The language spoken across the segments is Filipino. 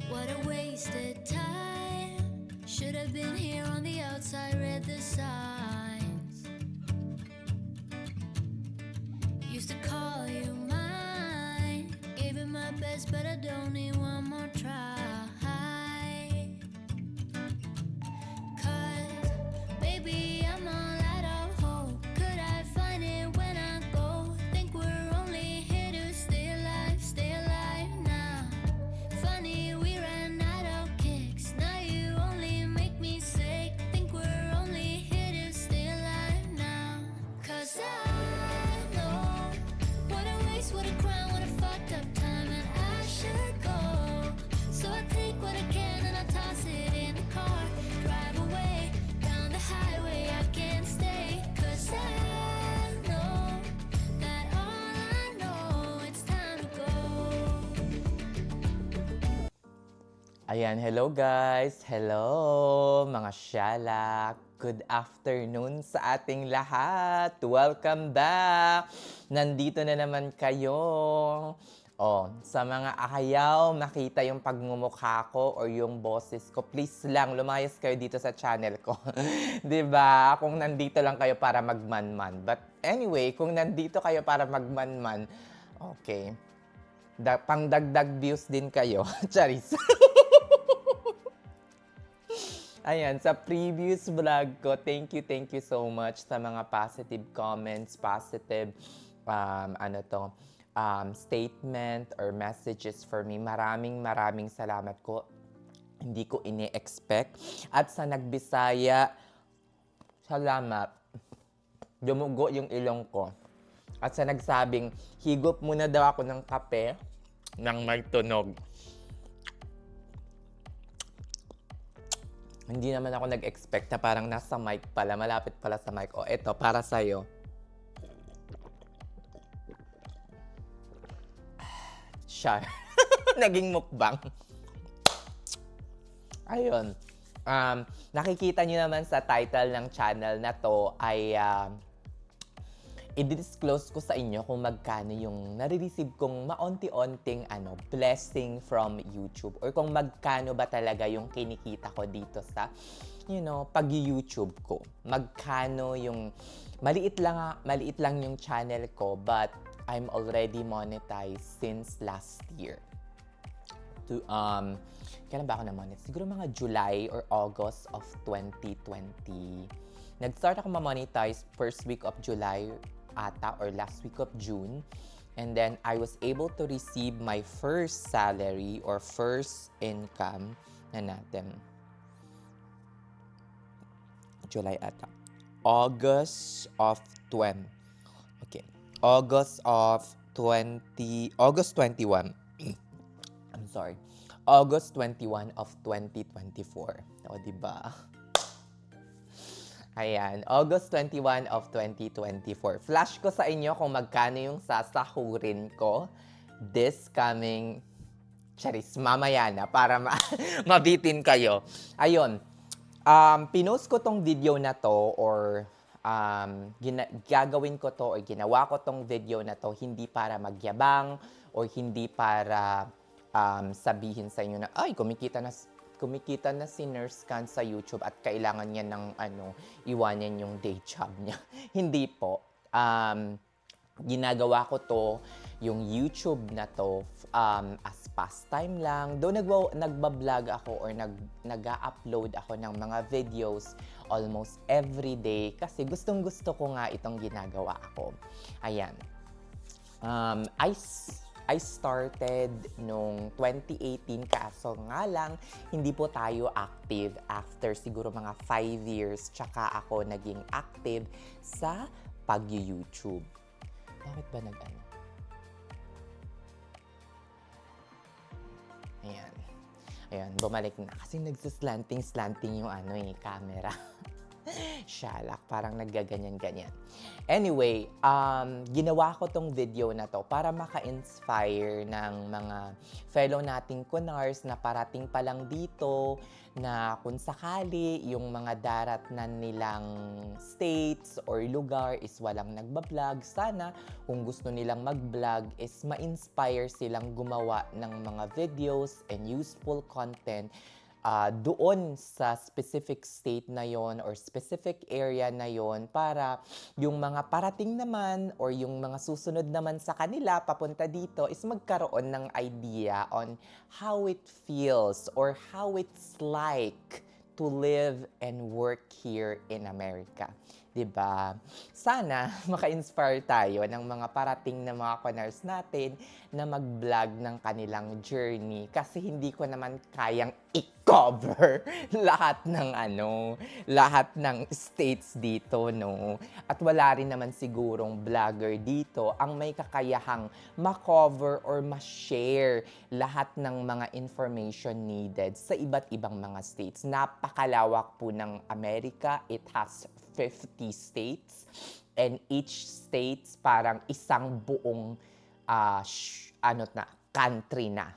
What a wasted time. Should have been here on the outside, read the signs. Used to call you mine. Gave it my best, but I don't need one more try. Cause, baby, I'm all out of hope. Could I find it when I go? Think we're only here to stay alive now. Funny, we ran out of kicks. Now you only make me sick. Think we're only here to stay alive now. Cause I know what a waste, what a crime, what a fucked up time, and I should go. So I take what I can and I toss it in the car. Drive away down the highway, I can't stay. Cause I know that all I know, it's time to go. Ayan, hello guys! Hello mga syalak! Good afternoon sa ating lahat! Welcome back! Nandito na naman kayo. Sa mga ayaw makita yung pagmumukha ko or yung boses ko, please lang lumayas kayo dito sa channel ko. 'Di ba? Kung nandito lang kayo para magmanman. But anyway, kung nandito kayo para magmanman, okay. Pangdagdag views din kayo. Charis. Ayan, sa previous vlog ko, thank you so much sa mga positive comments, positive, statement or messages for me. Maraming salamat ko. Hindi ko ini-expect. At sa nagbisaya, salamat. Dumugo yung ilong ko. At sa nagsabing, higop muna daw ako ng kape nang may tunog. Hindi naman ako nag-expect na parang nasa mic pala, malapit pala sa mic. O, eto, para sa'yo. Char. Naging mukbang. Ayun. Nakikita nyo naman sa title ng channel na to ay i-disclose ko sa inyo kung magkano yung nare-receive kong maonti-onting blessing from YouTube or kung magkano ba talaga yung kinikita ko dito sa pag-YouTube ko. Magkano yung maliit lang yung channel ko, but I'm already monetized since last year. Kailan ba ako na-monetize? Siguro mga July or August of 2020. Nag-start ako ma-monetize first week of July ata or last week of June. And then I was able to receive my first salary or first income na natin. July ata. August of 20. Okay. August 21. I'm sorry. August 21 of 2024. O, diba? Ayan, August 21 of 2024. Flash ko sa inyo kung magkano yung sasahurin ko this coming, mamaya na para mabitin kayo. Ayun, pinost ko tong video na to or gagawin ko to or ginawa ko tong video na to hindi para magyabang or hindi para sabihin sa inyo na, ay, kumikita na si Nurse Can sa YouTube at kailangan niya ng iwanan yung day job niya. Hindi po. Ginagawa ko to, yung YouTube na to, as pastime lang. Though nagbablog ako or nag-upload ako ng mga videos almost every day kasi gustong-gusto ko nga itong ginagawa ako. Ayan. I started nung 2018 kaso nga lang hindi po tayo active after siguro mga 5 years tsaka ako naging active sa pag-YouTube. Bakit ba Ayan, bumalik na kasi nagsislanting yung camera. Shalak, parang naggaganyan-ganyan. Anyway, ginawa ko tong video na to para maka-inspire ng mga fellow nating Kunars na parating pa lang dito, na kung sakali yung mga daratnan nilang states or lugar is walang nagbablog, sana kung gusto nilang mag-vlog is ma-inspire silang gumawa ng mga videos and useful content doon sa specific state na yon or specific area na yon, para yung mga parating naman or yung mga susunod naman sa kanila papunta dito is magkaroon ng idea on how it feels or how it's like to live and work here in America. 'Di ba? Sana maka-inspire tayo ng mga parating na mga Kunars natin na mag-vlog ng kanilang journey, kasi hindi ko naman kayang i-cover lahat ng states dito, no? At wala rin naman sigurong vlogger dito ang may kakayahang ma-cover or ma-share lahat ng mga information needed sa iba't ibang mga states. Napakalawak po ng Amerika. It has 50 states, and each states parang isang buong country na.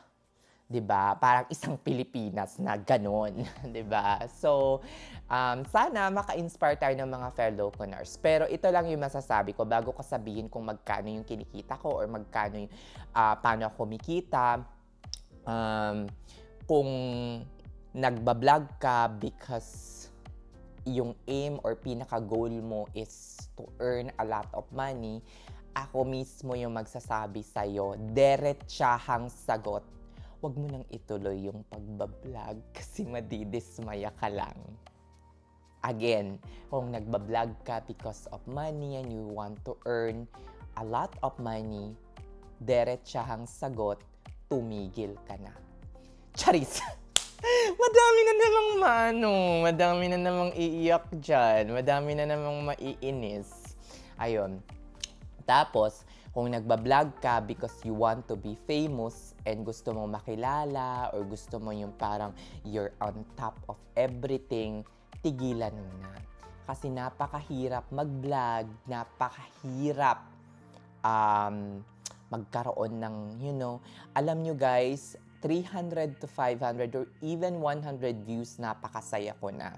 'Di ba? Parang isang Pilipinas na ganon, 'di ba? So, sana maka-inspire tayo ng mga fellow Kunars. Pero ito lang yung masasabi ko bago ko sabihin kung magkano yung kinikita ko or magkano yung paano ako kumikita. Kung nagbablog ka because yung aim or pinaka-goal mo is to earn a lot of money, ako mismo yung magsasabi sa'yo, diretsahang sagot, wag mo nang ituloy yung pagbablog kasi madidismaya ka lang. Again, kung nagbablog ka because of money and you want to earn a lot of money, diretsahang sagot, tumigil ka na. Charis! Madami na namang iiyak dyan, madami na namang maiinis. Ayun. Tapos, kung nagbablog ka because you want to be famous and gusto mo makilala or gusto mo yung parang you're on top of everything, tigilan mo na. Kasi napakahirap mag-vlog, napakahirap magkaroon ng, alam nyo guys, 300 to 500 or even 100 views, napakasaya ko na.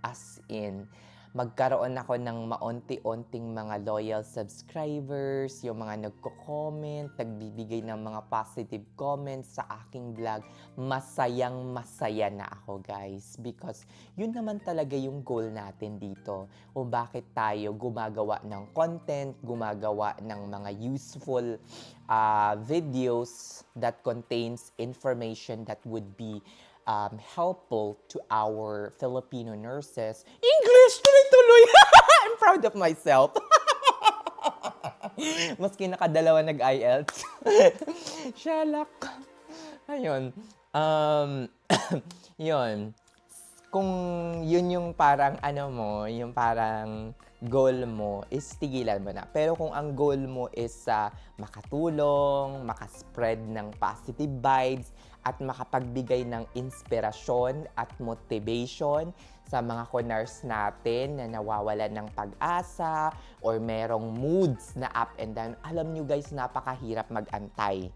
As in, magkaroon ako ng maunti-unting mga loyal subscribers, yung mga nagko-comment, nagbibigay ng mga positive comments sa aking vlog. Masayang-masaya na ako, guys. Because yun naman talaga yung goal natin dito. O bakit tayo gumagawa ng content, gumagawa ng mga useful videos that contains information that would be helpful to our Filipino nurses. English! Tuloy-tuloy! I'm proud of myself. Maski nakadalawa nag-IELTS. Shalak. Ayun. Yun. Kung yun yung parang yung parang goal mo, is tigilan mo na. Pero kung ang goal mo is makatulong, makaspread ng positive vibes, at makapagbigay ng inspirasyon at motivation sa mga Kunars natin na nawawalan ng pag-asa or merong moods na up and down. Alam nyo guys, napakahirap mag-antay.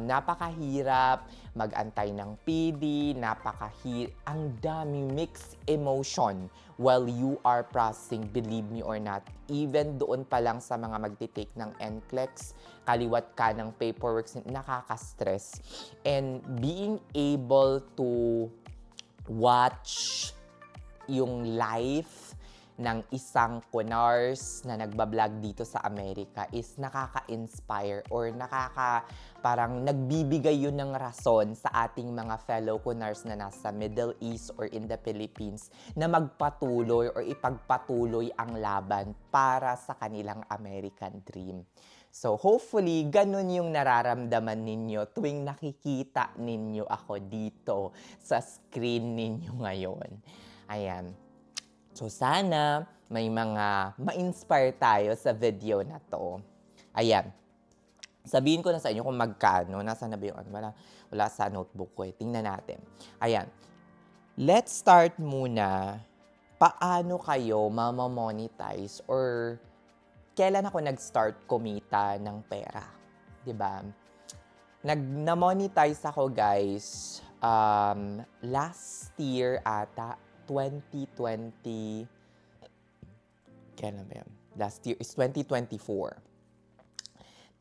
Napakahirap mag-antay ng PD, ang dami mixed emotion while you are processing, believe me or not. Even doon pa lang sa mga magtitake ng NCLEX, kaliwat ka ng paperwork, nakaka-stress. And being able to watch yung life ng isang Kunars na nagbablog dito sa Amerika is nakaka-inspire or parang nagbibigay yun ng rason sa ating mga fellow Kunars na nasa Middle East or in the Philippines na magpatuloy or ipagpatuloy ang laban para sa kanilang American dream. So hopefully, ganun yung nararamdaman ninyo tuwing nakikita ninyo ako dito sa screen ninyo ngayon. Ayan. So sana may mga ma-inspire tayo sa video na to. Ayan. Sabihin ko na sa inyo kung magkano. Nasaan na ba yung wala sa notebook ko eh. Tingnan natin. Ayan. Let's start muna paano kayo mamamonetize or kailan ako nag-start kumita ng pera? 'Di ba? Na-monetize ako, guys, last year ata, 2020. Kailan ba yun? Last year is 2024.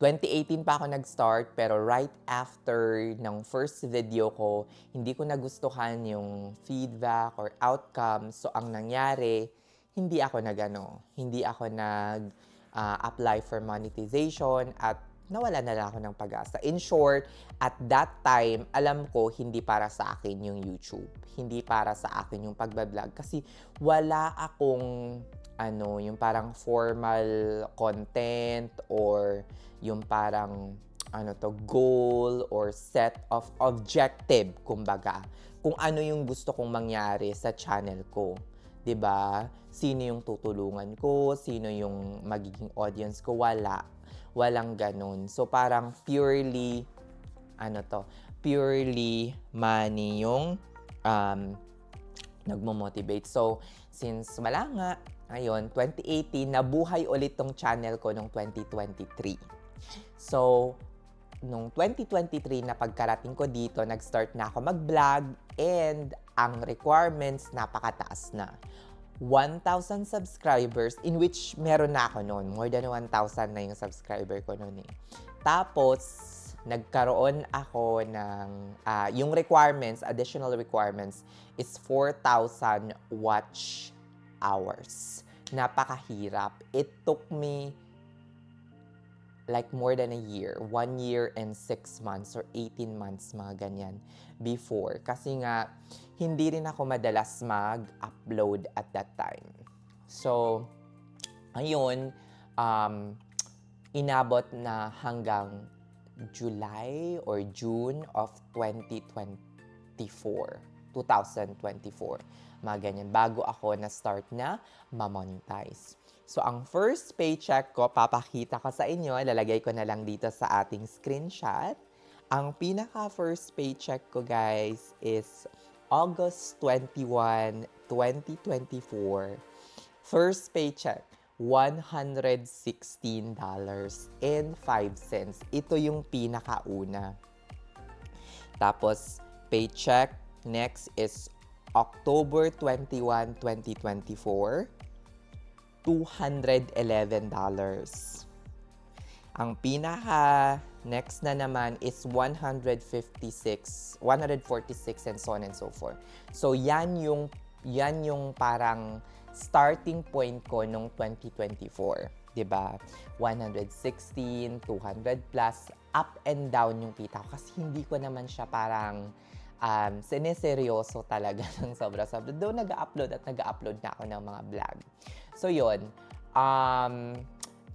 2018 pa ako nag-start, pero right after ng first video ko, hindi ko nagustuhan yung feedback or outcome. So, ang nangyari, hindi ako nag-apply for monetization at nawala na lang ako ng pag-asa. In short, at that time, alam ko hindi para sa akin yung YouTube. Hindi para sa akin yung pagbablog. Kasi wala akong yung parang formal content or yung parang goal or set of objective, kumbaga. Kung ano yung gusto kong mangyari sa channel ko. 'Di ba? Sino yung tutulungan ko? Sino yung magiging audience ko? Walang ganun. So parang purely money yung nagmo-motivate. So since wala nga, ngayon 2018 nabuhay ulit tong channel ko nung 2023. So nung 2023 na pagkarating ko dito, nag-start na ako mag-vlog and ang requirements napakataas na. 1,000 subscribers, in which meron na ako noon. More than 1,000 na yung subscriber ko noon eh. Tapos, nagkaroon ako ng, yung requirements, additional requirements, is 4,000 watch hours. Napakahirap. It took me like more than a year, 1 year and 6 months or 18 months, mga ganyan, before. Kasi nga, hindi rin ako madalas mag-upload at that time. So, ayun, inabot na hanggang July or June of 2024, mga ganyan, bago ako na-start na ma-monetize. So, ang first paycheck ko, papakita ko sa inyo, lalagay ko na lang dito sa ating screenshot. Ang pinaka-first paycheck ko, guys, is August 21, 2024. First paycheck, $116.05. Ito yung pinakauna. Tapos, paycheck next is October 21, 2024. $211. Ang pinaka next na naman is 146 and so on and so forth. So yan yung parang starting point ko nung 2024, 'di ba? 116, 200 plus, up and down yung kita ko kasi hindi ko naman siya parang sineseryoso talaga ng sobra-sobra. Doon nag-upload na ako ng mga vlog. So yun,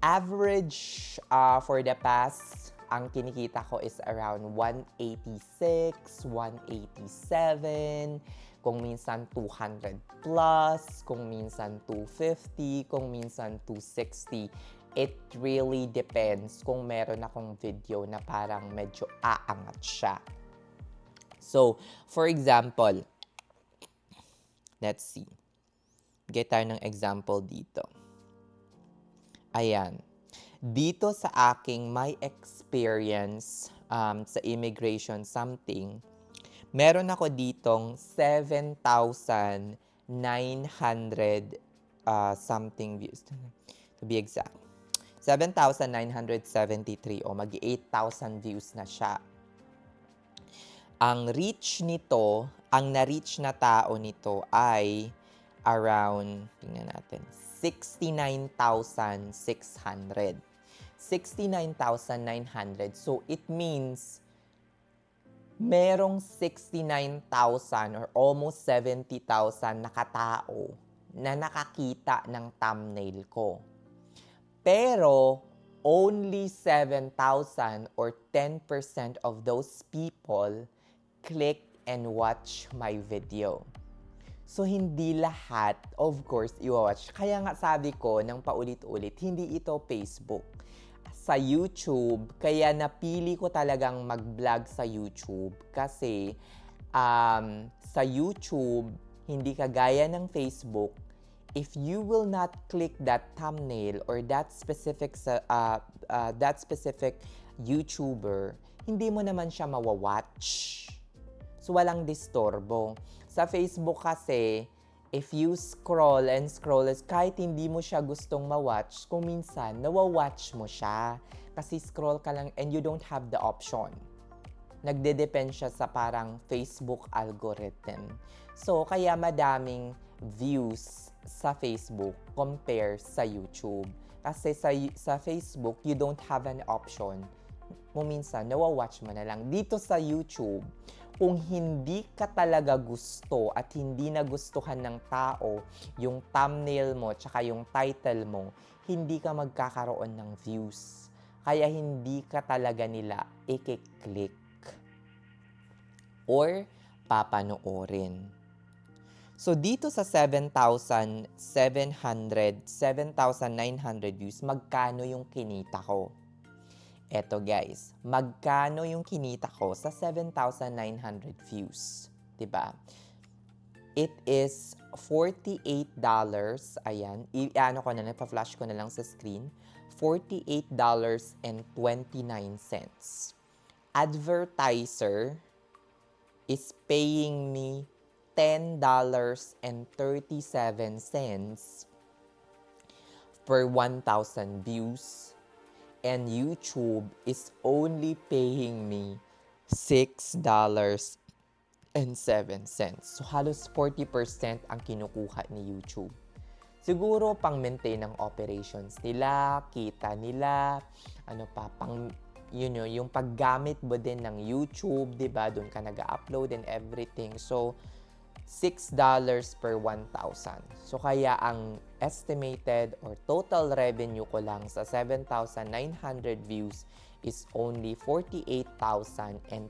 average for the past, ang kinikita ko is around 186, 187, kung minsan 200 plus, kung minsan 250, kung minsan 260. It really depends kung meron akong video na parang medyo aangat siya. So, for example, let's see. Get tayo ng example dito. Ayan. Dito sa aking my experience sa immigration something, meron ako ditong 7,900 something views. To be exact. 7,973 o mag-8,000 views na siya. Ang reach nito, ang na-reach na tao nito ay around, tingnan natin, 69,600. 69,900. So, it means merong 69,000 or almost 70,000 na katao na nakakita ng thumbnail ko. Pero, only 7,000 or 10% of those people click and watch my video. So, hindi lahat, of course, i-watch. Kaya nga sabi ko ng paulit-ulit, hindi ito Facebook. Sa YouTube, kaya napili ko talagang mag-vlog sa YouTube. Kasi sa YouTube, hindi kagaya ng Facebook, if you will not click that thumbnail or that specific YouTuber, hindi mo naman siya mawawatch. So, walang disturbo. Sa Facebook kasi, if you scroll and scroll, kahit hindi mo siya gustong mawatch, kung minsan, nawawatch mo siya. Kasi scroll ka lang and you don't have the option. Nagde-depend siya sa parang Facebook algorithm. So, kaya madaming views sa Facebook compare sa YouTube. Kasi sa Facebook, you don't have an option. Kung minsan, nawawatch mo na lang. Dito sa YouTube, kung hindi ka talaga gusto at hindi nagustuhan ng tao yung thumbnail mo tsaka yung title mo, hindi ka magkakaroon ng views. Kaya hindi ka talaga nila i-click or papanoorin. So dito sa 7,900 views, magkano yung kinita ko? Eto guys, magkano yung kinita ko sa 7,900 views? Diba? It is $48. Ayan, i-ano ko na, nagpa-flash ko na lang sa screen. $48.29. Advertiser is paying me $10.37 per 1,000 views. And YouTube is only paying me $6.07. So, halos 40% ang kinukuha ni YouTube. Siguro, pang-maintain ng operations nila, kita nila, yung paggamit mo din ng YouTube, diba? Doon ka nag-upload and everything. So, $6 per 1,000. So, kaya ang estimated or total revenue ko lang sa 7,900 views is only $48.29.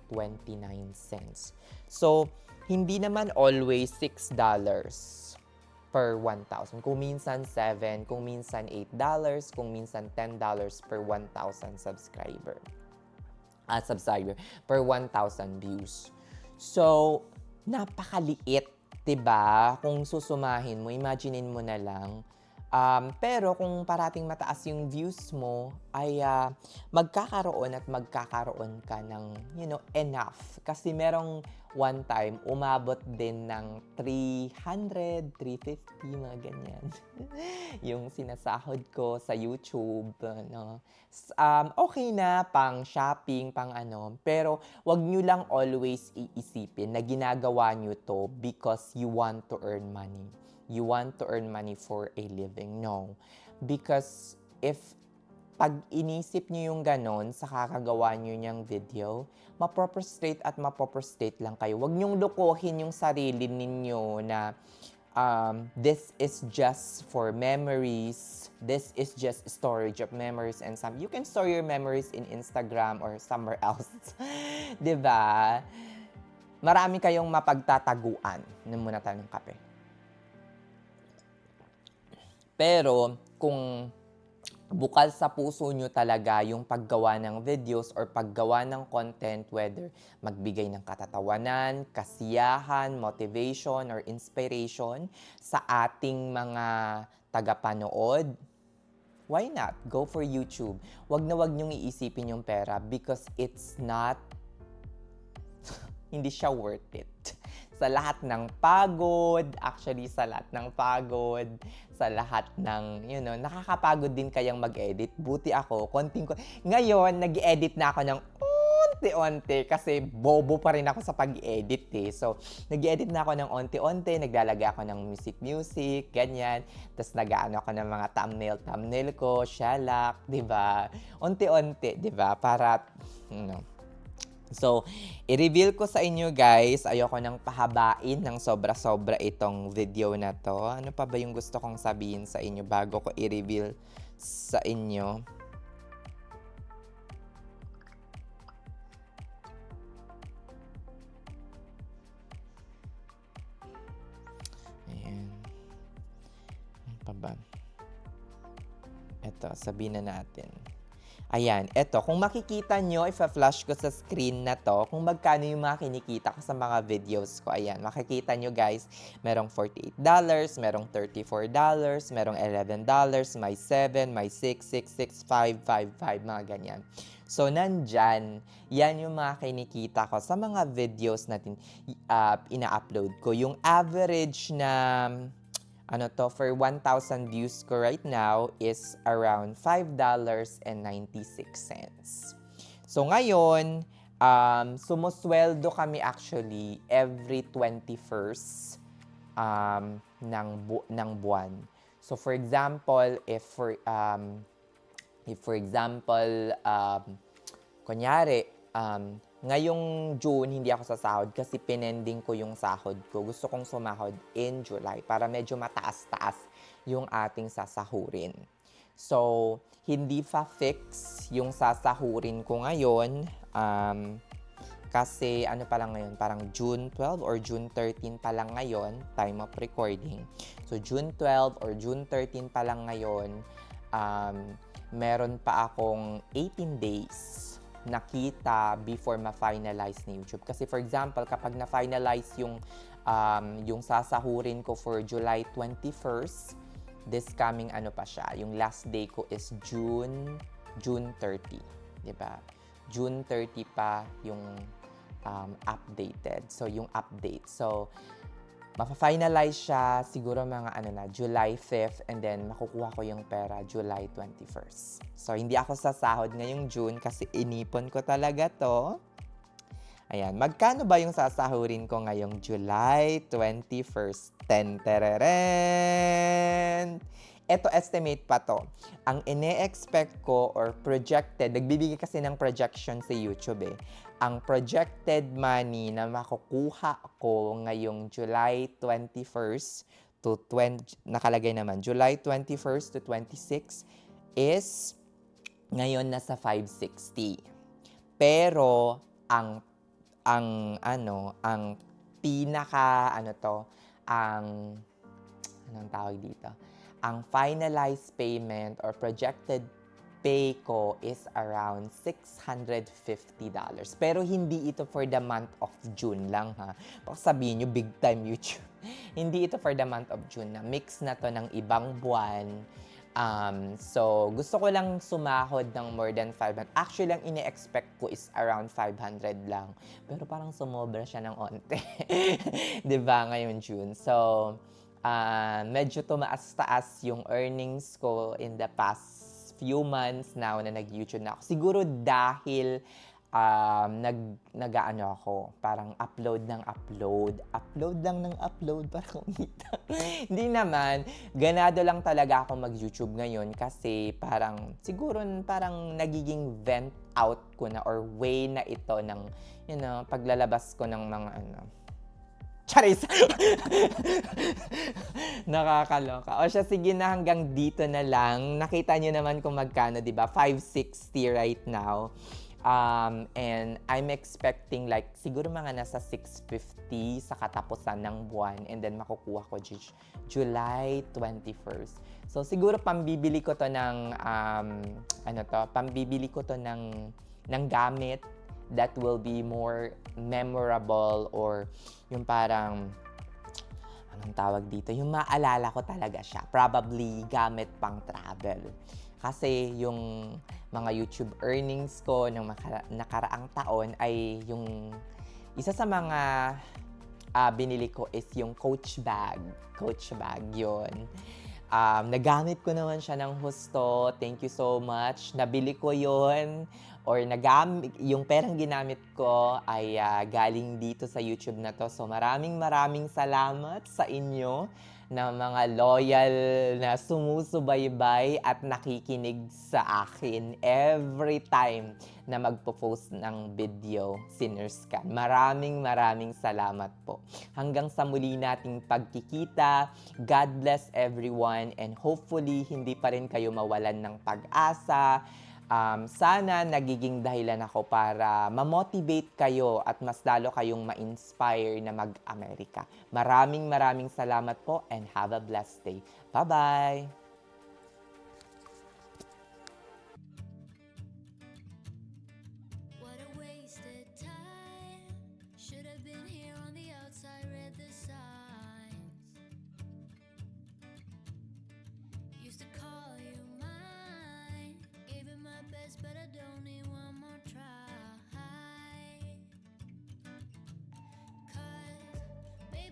So, hindi naman always $6 per 1,000. Kung minsan 7, kung minsan $8, kung minsan $10 per 1,000 subscriber per 1,000 views. So, napakaliit, 'di ba? Kung susumahin mo, imaginein mo na lang. Pero kung parating mataas yung views mo, ay magkakaroon ka ng, enough. Kasi merong one time, umabot din ng 300, 350, mga ganyan. Yung sinasahod ko sa YouTube, no? Okay na, pang shopping, pang pero wag nyo lang always iisipin na ginagawa nyo to because you want to earn money. You want to earn money for a living. No. Because pag inisip nyo yung ganon sa kakagawa nyo niyang video, mapoprostrate lang kayo. Huwag nyong lukuhin yung sarili ninyo na this is just for memories. This is just storage of memories and some. You can store your memories in Instagram or somewhere else. 'Di ba? Marami kayong mapagtataguan. Inom muna tayo ng kape. Pero kung bukal sa puso nyo talaga yung paggawa ng videos or paggawa ng content, whether magbigay ng katatawanan, kasiyahan, motivation, or inspiration sa ating mga tagapanood, why not? Go for YouTube. Wag nyong iisipin yung pera because it's not, hindi siya worth it. Sa lahat ng pagod, sa lahat ng, nakakapagod din kayang mag-edit. Buti ako, ngayon, nag-edit na ako ng onti-onti kasi bobo pa rin ako sa pag-edit eh. So, nag-edit na ako ng onti-onti, naglalagay ako ng music, ganyan. Tapos nag-aano ako ng mga thumbnail ko, shalak, di ba? Onti-onti, di ba? Para, So, i-reveal ko sa inyo guys, ayoko nang pahabain ng sobra-sobra itong video na to. Ano pa ba yung gusto kong sabihin sa inyo bago ko i-reveal sa inyo? Ayan. Ano pa ba? Ito, sabihin na natin. Ayan, eto, kung makikita nyo, ifa-flash ko sa screen na to, kung magkano yung mga kinikita ko sa mga videos ko. Ayan, makikita nyo guys, merong $48, merong $34, merong $11, may 7, may 6, 6, 6, 5, 5, 5, mga ganyan. So, nandyan, yan yung mga kinikita ko sa mga videos natin ina-upload ko. Yung average na for 1,000 views ko right now is around $5.96. So ngayon, sumusweldo kami actually every 21st ng buwan. So for example, if for example, kunyari, ngayong June, hindi ako sasahod kasi pinending ko yung sahod ko. Gusto kong sumahod in July para medyo mataas-taas yung ating sasahurin. So, hindi pa fix yung sasahurin ko ngayon kasi ano pa lang ngayon, parang June 12 or June 13 pa lang ngayon, time of recording. So, June 12 or June 13 pa lang ngayon, meron pa akong 18 days nakita before ma-finalize ni YouTube. Kasi for example, kapag na-finalize yung sasahurin ko for July 21st, this coming pa siya, yung last day ko is June 30, di ba? June 30 pa yung updated. So, yung update. So, mapa-finalize siya siguro mga July 5th and then makukuha ko yung pera July 21st. So, hindi ako sasahod ngayong June kasi inipon ko talaga to. Ayan, magkano ba yung sasahurin ko ngayong July 21st? Ten-tereren! Eto, estimate pa to. Ang ine-expect ko or projected, nagbibigay kasi ng projection sa YouTube eh. Ang projected money na makukuha ko ngayong July 21st to nakalagay naman, July 21st to 26 is ngayon nasa 560. Pero ang pinaka anong tawag dito? Ang finalized payment or projected pay ko is around $650. Pero hindi ito for the month of June lang ha. Baka sabihin nyo, big time YouTube. Hindi ito for the month of June na mix na to ng ibang buwan. So, gusto ko lang sumahod ng more than 500. Actually, ang ine-expect ko is around 500 lang. Pero parang sumobra siya ng onte. 'Di ba ngayon June? So, medyo tumaas-taas yung earnings ko in the past few months now na nag-YouTube na ako. Siguro dahil parang upload lang ng upload para kumita. Hindi naman, ganado lang talaga ako mag-YouTube ngayon kasi parang siguro parang nagiging vent out ko na or way na ito ng paglalabas ko ng mga Charis! Nakakaloka. O siya, sige na, hanggang dito na lang. Nakita nyo naman kung magkano, di ba? 560 right now. And I'm expecting like siguro mga nasa 650 sa katapusan ng buwan and then makukuha ko July 21st. So siguro pambibili ko to ng ng gamit that will be more memorable or yung parang anong tawag dito, yung maalala ko talaga siya. Probably gamit pang travel. Kasi yung mga YouTube earnings ko ng nakaraang taon ay yung isa sa mga binili ko is yung Coach bag. Coach bag yun. Nagamit ko naman siya ng husto. Thank you so much. Nabili ko yun or yung perang ginamit ko ay galing dito sa YouTube na to. So maraming salamat sa inyo na mga loyal na sumusubaybay at nakikinig sa akin every time na magpo-post ng video, Sinners Can. Maraming salamat po. Hanggang sa muli nating pagkikita, God bless everyone and hopefully hindi pa rin kayo mawalan ng pag-asa. Sana nagiging dahilan ako para ma-motivate kayo at mas lalo kayong ma-inspire na mag-Amerika. Maraming salamat po and have a blessed day. Bye-bye!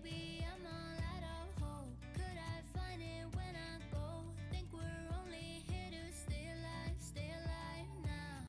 be